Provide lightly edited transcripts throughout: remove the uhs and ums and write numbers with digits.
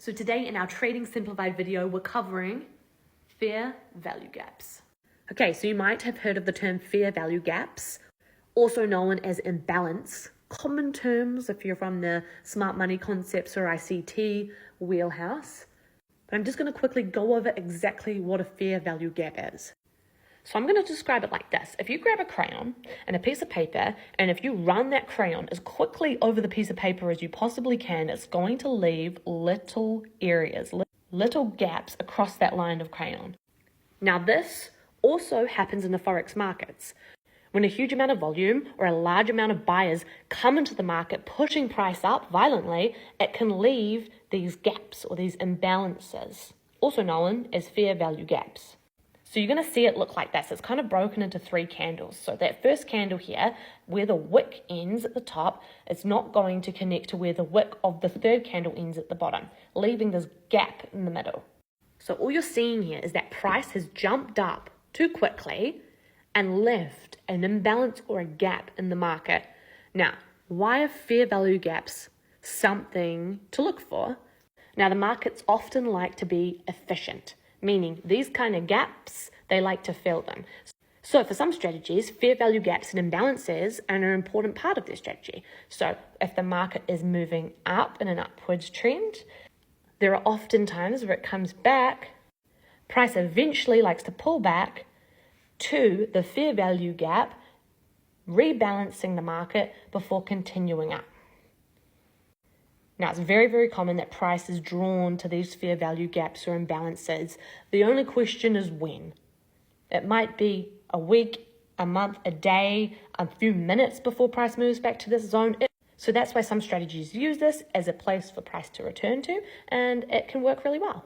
So today in our Trading Simplified video, we're covering fair value gaps. Okay, so you might have heard of the term fair value gaps, also known as imbalance. Common terms if you're from the smart money concepts or ICT wheelhouse. But I'm just going to quickly go over exactly what a fair value gap is. So I'm going to describe it like this. If you grab a crayon and a piece of paper, and if you run that crayon as quickly over the piece of paper as you possibly can, it's going to leave little areas, little gaps across that line of crayon. Now this also happens in the Forex markets. When a huge amount of volume or a large amount of buyers come into the market pushing price up violently, it can leave these gaps or these imbalances, also known as fair value gaps. So you're going to see it look like this. It's kind of broken into 3 candles. So that first candle here, where the wick ends at the top, it's not going to connect to where the wick of the third candle ends at the bottom, leaving this gap in the middle. So all you're seeing here is that price has jumped up too quickly and left an imbalance or a gap in the market. Now, why are fair value gaps something to look for? Now, the markets often like to be efficient, meaning these kind of gaps, they like to fill them. So for some strategies, fair value gaps and imbalances are an important part of their strategy. So if the market is moving up in an upwards trend, there are often times where it comes back, price eventually likes to pull back to the fair value gap, rebalancing the market before continuing up. Now, it's very, very common that price is drawn to these fair value gaps or imbalances. The only question is when. It might be a week, a month, a day, a few minutes before price moves back to this zone. So that's why some strategies use this as a place for price to return to, and it can work really well.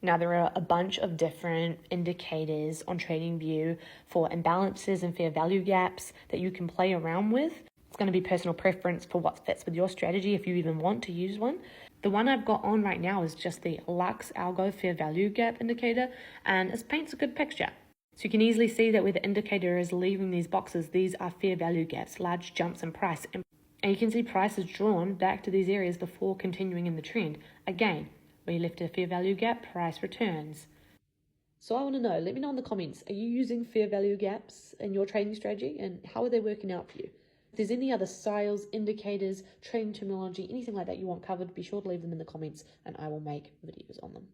Now, there are a bunch of different indicators on TradingView for imbalances and fair value gaps that you can play around with. It's going to be personal preference for what fits with your strategy if you even want to use one. The one I've got on right now is just the Lux Algo Fair Value Gap indicator, and it paints a good picture. So you can easily see that where the indicator is leaving these boxes, these are fair value gaps, large jumps in price. And you can see price is drawn back to these areas before continuing in the trend. Again, where you left a fair value gap, price returns. So I want to know, let me know in the comments, are you using fair value gaps in your trading strategy, and how are they working out for you? If there's any other sales, indicators, trading terminology, anything like that you want covered, be sure to leave them in the comments and I will make videos on them.